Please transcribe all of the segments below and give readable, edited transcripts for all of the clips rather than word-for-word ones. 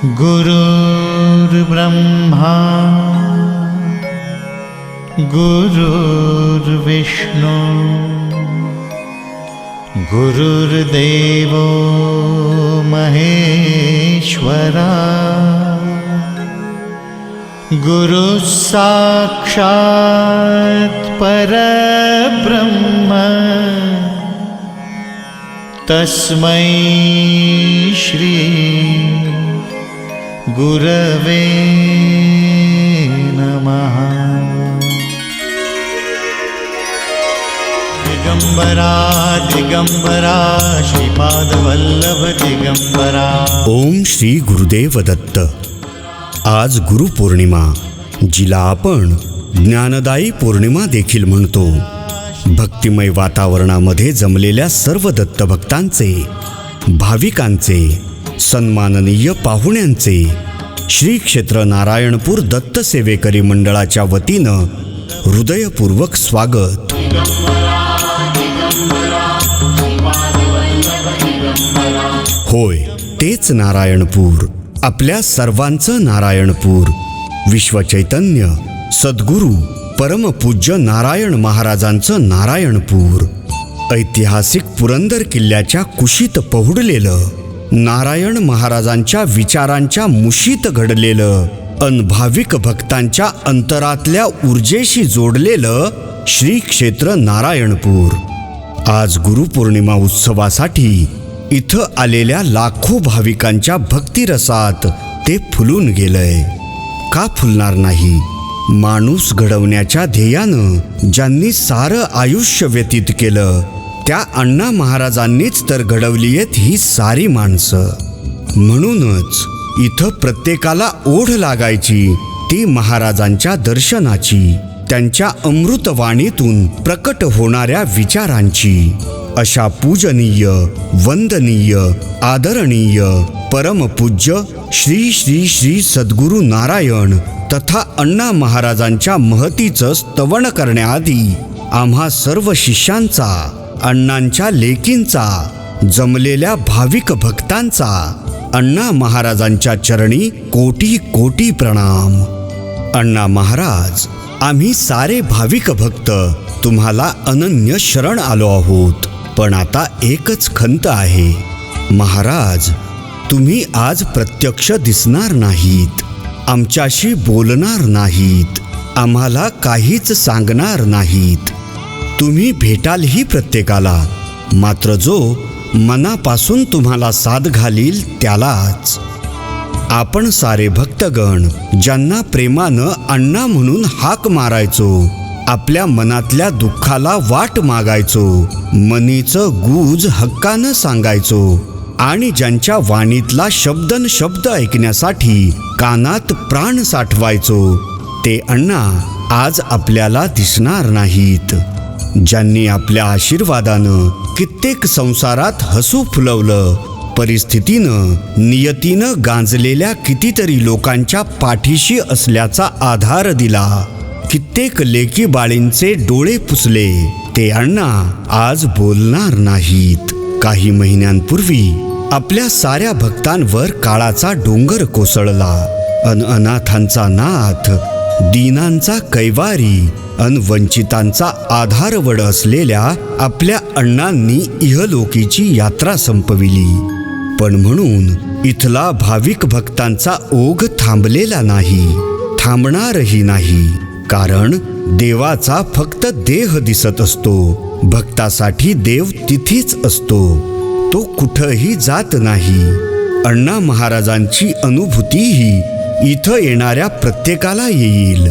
गुरुर्ब्रह्मा गुरुर्विष्णु गुरुर्देवो महेश्वरा गुरुः साक्षात् परब्रह्म तस्मै श्री गुरवे नमः। दिगंबरा दिगंबरा श्रीपादवल्लभ दिगंबरा। ओम श्री गुरुदेव दत्त। आज गुरुपौर्णिमा, जिला आपण ज्ञानदायी पौर्णिमा देखील म्हणतो. भक्तिमय वातावरणामध्ये जमलेल्या सर्व दत्तभक्तांचे, भाविकांचे, सन्माननीय पाहुण्यांचे श्री क्षेत्र नारायणपूर दत्त सेवेकरी मंडळाच्या वतीनं हृदयपूर्वक स्वागत. होय, तेच नारायणपूर, आपल्या सर्वांचं नारायणपूर. विश्वचैतन्य सद्गुरू परमपूज्य नारायण महाराजांचं नारायणपूर. ऐतिहासिक पुरंदर किल्ल्याच्या कुशीत पहुडलेलं, नारायण महाराजांच्या विचारांच्या मुशीत घडलेलं, अनभाविक भक्तांच्या अंतरातल्या ऊर्जेशी जोडलेलं श्री क्षेत्र नारायणपूर. आज गुरुपौर्णिमा उत्सवासाठी इथं आलेल्या लाखो भाविकांच्या भक्तिरसात ते फुलून गेलंय. का फुलणार नाही? माणूस घडवण्याच्या ध्येयानं ज्यांनी सारं आयुष्य व्यतीत केलं, त्या अण्णा महाराजांनीच तर घडवली आहेत ही सारी माणसं. म्हणूनच इथं प्रत्येकाला ओढ लागायची ती महाराजांच्या दर्शनाची, त्यांच्या अमृतवाणीतून प्रकट होणाऱ्या विचारांची. अशा पूजनीय, वंदनीय, आदरणीय, परमपूज्य श्री श्री श्री सद्गुरू नारायण तथा अण्णा महाराजांच्या महतीचं स्तवन करण्याआधी आम्हा सर्व शिष्यांचा, अण्णांच्या लेकींचा, जमलेल्या भाविक भक्तांचा अण्णा महाराजांच्या चरणी कोटी कोटी प्रणाम. अण्णा महाराज, आम्ही सारे भाविक भक्त तुम्हाला अनन्य शरण आलो आहोत. पण आता एकच खंत आहे, महाराज, तुम्ही आज प्रत्यक्ष दिसणार नाहीत, आमच्याशी बोलणार नाहीत, आम्हाला काहीच सांगणार नाहीत. तुम्ही भेटालही प्रत्येकाला, मात्र जो मनापासून तुम्हाला साद घालील त्यालाच. आपण सारे भक्तगण ज्यांना प्रेमानं अण्णा म्हणून हाक मारायचो, आपल्या मनातल्या दुःखाला वाट मागायचो, मनीचं गुज हक्कानं सांगायचो आणि ज्यांच्या वाणीतला शब्दन शब्द ऐकण्यासाठी कानात प्राण साठवायचो, ते अण्णा आज आपल्याला दिसणार नाहीत. ज्यांनी आपल्या आशीर्वादानं कित्येक संसारात हसू फुलवलं, परिस्थितीनं, नियतीनं गांजलेल्या कितीतरी लोकांच्या पाठीशी असल्याचा आधार दिला, कित्येक लेकी बाळींचे डोळे पुसले, ते अण्णा आज बोलणार नाहीत. काही महिन्यांपूर्वी आपल्या साऱ्या भक्तांवर काळाचा डोंगर कोसळला. अनाथांचा नाथ, दीनांचा कैवारी, वंचितांचा आधारवड असलेल्या आपल्या अण्णांनी इहलोकीची यात्रा संपविली. पण म्हणून इथला भाविक भक्तांचा ओघ थांबलेला नाही, थांबणारही नाही. कारण देवाचा फक्त देह दिसत असतो, भक्तासाठी देव तिथेच असतो, तो कुठंही जात नाही. अण्णा महाराजांची अनुभूतीही इथं येणाऱ्या प्रत्येकाला येईल.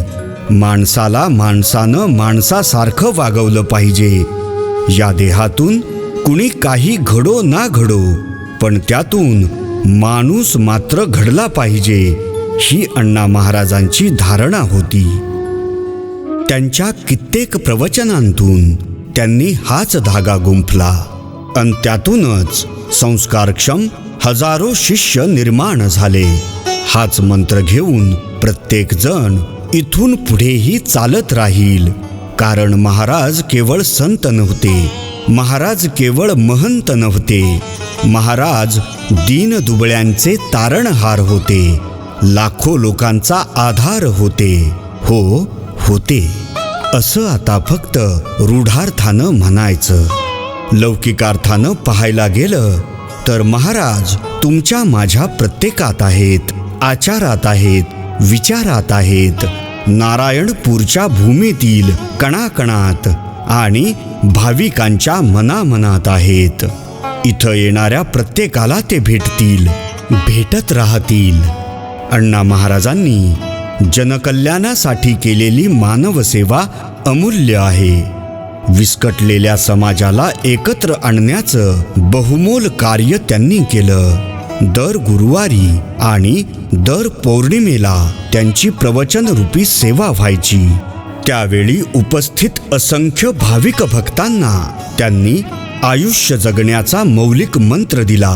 माणसाला माणसानं माणसासारखं वागवलं पाहिजे. या देहातून कुणी काही घडो ना घडो, पण त्यातून माणूस मात्र घडला पाहिजे, ही अण्णा महाराजांची धारणा होती. त्यांच्या कित्येक प्रवचनांतून त्यांनी हाच धागा गुंफला आणि त्यातूनच संस्कारक्षम हजारो शिष्य निर्माण झाले. हाच मंत्र घेऊन प्रत्येक जण इथून पुढेही चालत राहील. कारण महाराज केवळ संत नव्हते, महाराज केवळ महंत नव्हते, महाराज दीनदुबळ्यांचे तारणहार होते, लाखो लोकांचा आधार होते. हो होते असं आता फक्त रूढार्थानं म्हणायचं. लौकिकार्थानं पाहायला गेलं तर महाराज तुमच्या माझ्या प्रत्येकात आहेत, आचारात आहेत, विचारात आहेत, नारायणपूरच्या भूमीतील कणाकणात आणि भाविकांच्या मनामनात आहेत. इथं येणाऱ्या प्रत्येकाला ते भेटतील, भेटत राहतील. अण्णा महाराजांनी जनकल्याणासाठी केलेली मानवसेवा अमूल्य आहे. विस्कटलेल्या समाजाला एकत्र आणण्याचं बहुमोल कार्य त्यांनी केलं. दर गुरुवारी आणि दर पौर्णिमेला त्यांची प्रवचनरूपी सेवा व्हायची. त्यावेळी उपस्थित असंख्य भाविक भक्तांना त्यांनी आयुष्य जगण्याचा मौलिक मंत्र दिला.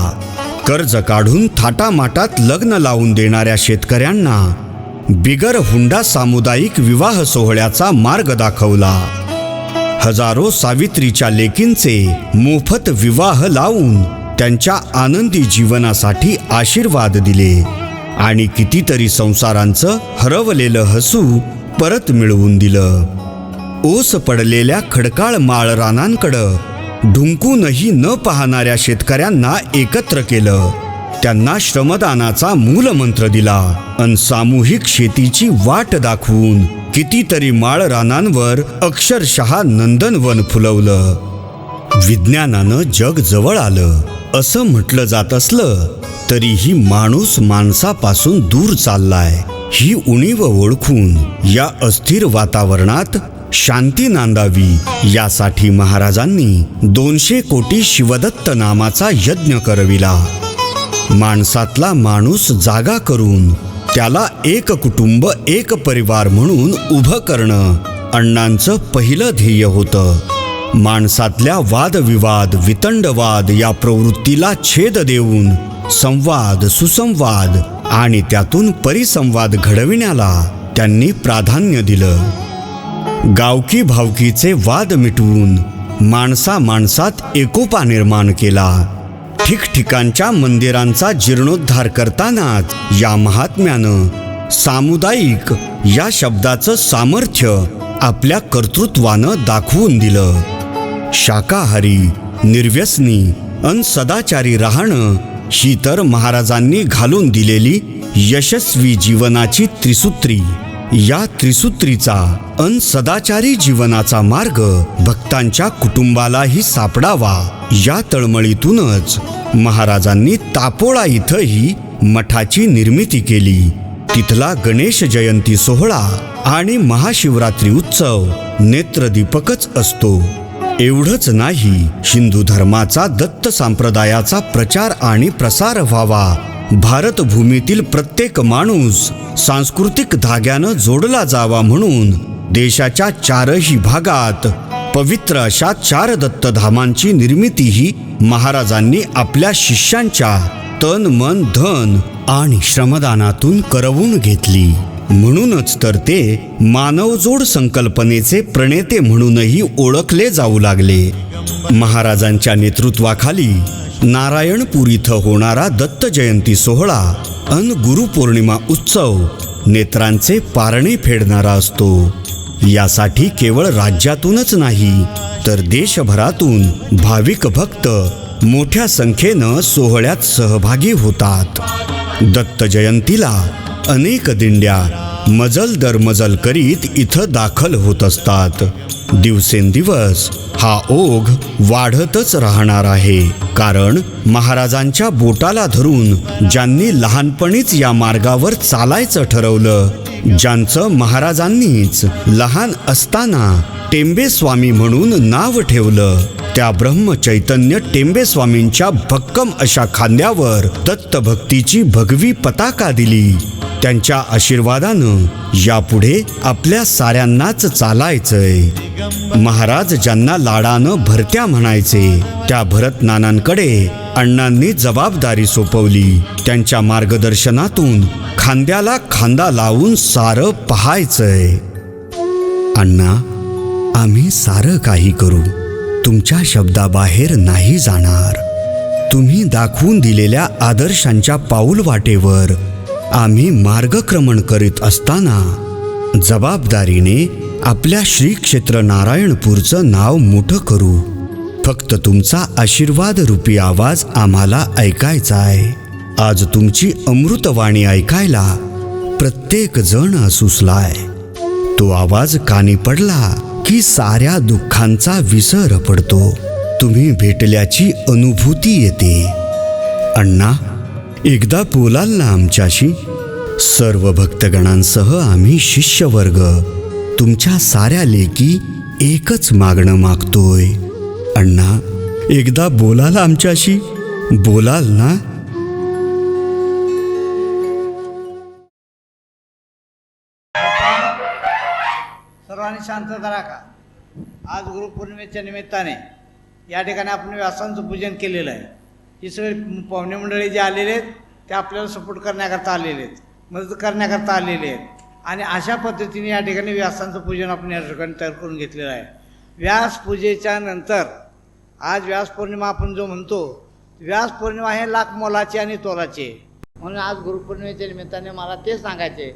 कर्ज काढून थाटामाटात लग्न लावून देणाऱ्या शेतकऱ्यांना बिगर हुंडा सामुदायिक विवाह सोहळ्याचा मार्ग दाखवला. हजारो सावित्रीच्या लेकींचे मोफत विवाह लावून त्यांच्या आनंदी जीवनासाठी आशीर्वाद दिले आणि कितीतरी संसारांचं हरवलेलं हसू परत मिळवून दिलं. ओस पडलेल्या खडकाळ माळ रानांकडं ढुंकूनही न पाहणाऱ्या शेतकऱ्यांना एकत्र केलं. त्यांना श्रमदानाचा मूलमंत्र दिला अन सामूहिक शेतीची वाट दाखवून कितीतरी माळ रानांवर अक्षरशः नंदनवन फुलवलं. विज्ञानानं जग जवळ आलं असं म्हटलं जात असलं तरीही माणूस माणसापासून दूर चाललाय ही उणीव ओळखून या अस्थिर वातावरणात शांती नांदावी यासाठी महाराजांनी 200 कोटी शिवदत्त नामाचा यज्ञ करविला. माणसातला माणूस जागा करून त्याला एक कुटुंब एक परिवार म्हणून उभं करणं अण्णांचं पहिलं ध्येय होतं. माणसातल्या वादविवाद वितंडवाद या प्रवृत्तीला छेद देऊन संवाद सुसंवाद आणि त्यातून परिसंवाद घडविण्याला त्यांनी प्राधान्य दिलं. गावकी भावकीचे वाद मिटवून माणसा माणसात एकोपा निर्माण केला. ठिकठिकाणच्या मंदिरांचा जीर्णोद्धार करतानाच या महात्म्यानं सामुदायिक या शब्दाचं सामर्थ्य आपल्या कर्तृत्वानं दाखवून दिलं. शाकाहारी निर्व्यसनी अन सदाचारी राहणं ही तर महाराजांनी घालून दिलेली यशस्वी जीवनाची त्रिसूत्री. या त्रिसूत्रीचा अन सदाचारी जीवनाचा मार्ग भक्तांच्या कुटुंबालाही सापडावा या तळमळीतूनच महाराजांनी तापोळा इथंही मठाची निर्मिती केली. तिथला गणेश जयंती सोहळा आणि महाशिवरात्री उत्सव नेत्रदीपकच असतो. एवढंच नाही, हिंदू धर्माचा दत्त संप्रदायाचा प्रचार आणि प्रसार व्हावा, भारतभूमीतील प्रत्येक माणूस सांस्कृतिक धाग्यानं जोडला जावा म्हणून देशाच्या 4ही भागात पवित्र अशा 4 दत्तधामांची निर्मितीही महाराजांनी आपल्या शिष्यांच्या तन मन धन आणि श्रमदानातून करवून घेतली. म्हणूनच तर ते मानवजोड संकल्पनेचे प्रणेते म्हणूनही ओळखले जाऊ लागले. महाराजांच्या नेतृत्वाखाली नारायणपूर इथं होणारा दत्त जयंती सोहळा अन गुरुपौर्णिमा उत्सव नेत्रांचे पारणे फेडणारा असतो. यासाठी केवळ राज्यातूनच नाही तर देशभरातून भाविक भक्त मोठ्या संख्येनं सोहळ्यात सहभागी होतात. दत्त जयंतीला अनेक दिंड्या मजल दर मजल करीत इथं दाखल होत असतात. दिवसेंदिवस हा ओघ वाढतच राहणार आहे, कारण महाराजांच्या बोटाला धरून ज्यांनी लहानपणीच या मार्गावर चालायचं ठरवलं, ज्यांचं महाराजांनीच लहान असताना टेंबेस्वामी म्हणून नाव ठेवलं, त्या ब्रह्मचैतन्य टेंबेस्वामींच्या भक्कम अशा खांद्यावर दत्तभक्तीची भगवी पताका दिली. त्यांच्या आशीर्वादानं यापुढे आपल्या साऱ्यांनाच चालायचंय. महाराज ज्यांना लाडानं भरत्या म्हणायचे त्या भरत नानांकडे अण्णांनी जबाबदारी सोपवली. त्यांच्या मार्गदर्शनातून खांद्याला खांदा लावून सारं पाहायचंय. अण्णा, आम्ही सारं काही करू, तुमच्या शब्दाबाहेर नाही जाणार. तुम्ही दाखवून दिलेल्या आदर्शांच्या पाऊल वाटेवर आम्ही मार्गक्रमण करीत असताना जबाबदारीने आपल्या श्री क्षेत्र नारायणपूरचं नाव मोठं करू. फक्त तुमचा आशीर्वाद रूपी आवाज आम्हाला ऐकायचा आहे. आज तुमची अमृतवाणी ऐकायला प्रत्येक जण सुचलाय. तो आवाज कानी पडला की साऱ्या दुःखांचा विसर पडतो. तुम्ही भेटल्याची अनुभूती येते. अण्णा, एकदा बोलाल ना आमच्याशी? सर्व भक्तगणांसह आम्ही शिष्यवर्ग तुमच्या साऱ्या लेकी एकच मागणं मागतोय. अण्णा, एकदा बोलाल आमच्याशी? बोलाल ना? सर्वांनी शांतता राखा. आज गुरुपौर्णिमेच्या निमित्ताने या ठिकाणी आपण व्यासांचं पूजन केलेलं आहे. ही सगळी पाहुणे मंडळी जे आलेले आहेत ते आपल्याला सपोर्ट करण्याकरता आलेले आहेत, मदत करण्याकरता आलेले आहेत. आणि अशा पद्धतीने या ठिकाणी व्यासांचं पूजन आपण या ठिकाणी तयार करून घेतलेलं आहे. व्यास पूजेच्या नंतर आज व्यास पौर्णिमा आपण जो म्हणतो, व्यास पौर्णिमा हे लाख मोलाचे आणि तोलाचे. म्हणून आज गुरुपौर्णिमेच्या निमित्ताने मला ते सांगायचे,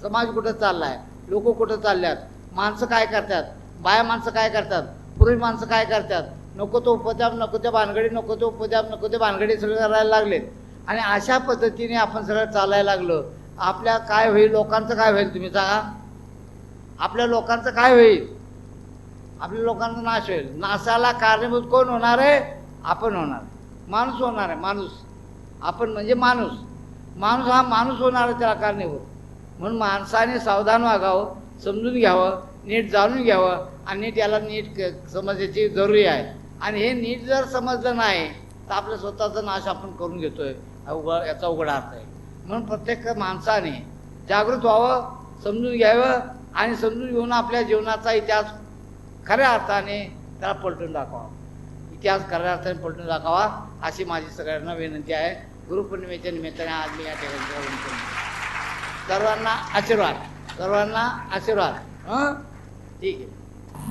समाज कुठं चालला आहे, लोक कुठं चालल्यात, माणसं काय करतात, बाया माणसं काय करतात, पुरुष माणसं काय करतात, नको तो उपद्याप, नको त्या भानगडी, नको तो उपद्याप, नको ते भानगडी सगळे करायला लागलेत. आणि अशा पद्धतीने आपण सगळं चालायला लागलो. आपल्या काय होईल, लोकांचं काय होईल तुम्ही सांगा? आपल्या लोकांचं काय होईल? आपल्या लोकांचा नाश होईल. नाशाला कारणीभूत कोण होणार आहे? आपण होणार, माणूस होणार आहे. माणूस, आपण म्हणजे माणूस. माणूस हा माणूस होणार आहे त्याला कारणीभूत. म्हणून माणसाने सावधान वागावं, समजून घ्यावं, नीट जाणून घ्यावं आणि नीट याला नीट समजायची जरुरी आहे. आणि हे नीट जर समजलं नाही तर आपल्या स्वतःचा नाश आपण करून घेतोय, याचा उघड अर्थ आहे. म्हणून प्रत्येक माणसाने जागृत व्हावं, समजून घ्यावं आणि समजून घेऊन आपल्या जीवनाचा इतिहास खऱ्या अर्थाने त्याला पलटून दाखवा. इतिहास खऱ्या अर्थाने पलटून दाखवा अशी माझी सगळ्यांना विनंती आहे. गुरुपौर्णिमेच्या निमित्ताने आज मी या ठिकाणी सर्वांना आशीर्वाद, सर्वांना आशीर्वाद. ठीक आहे.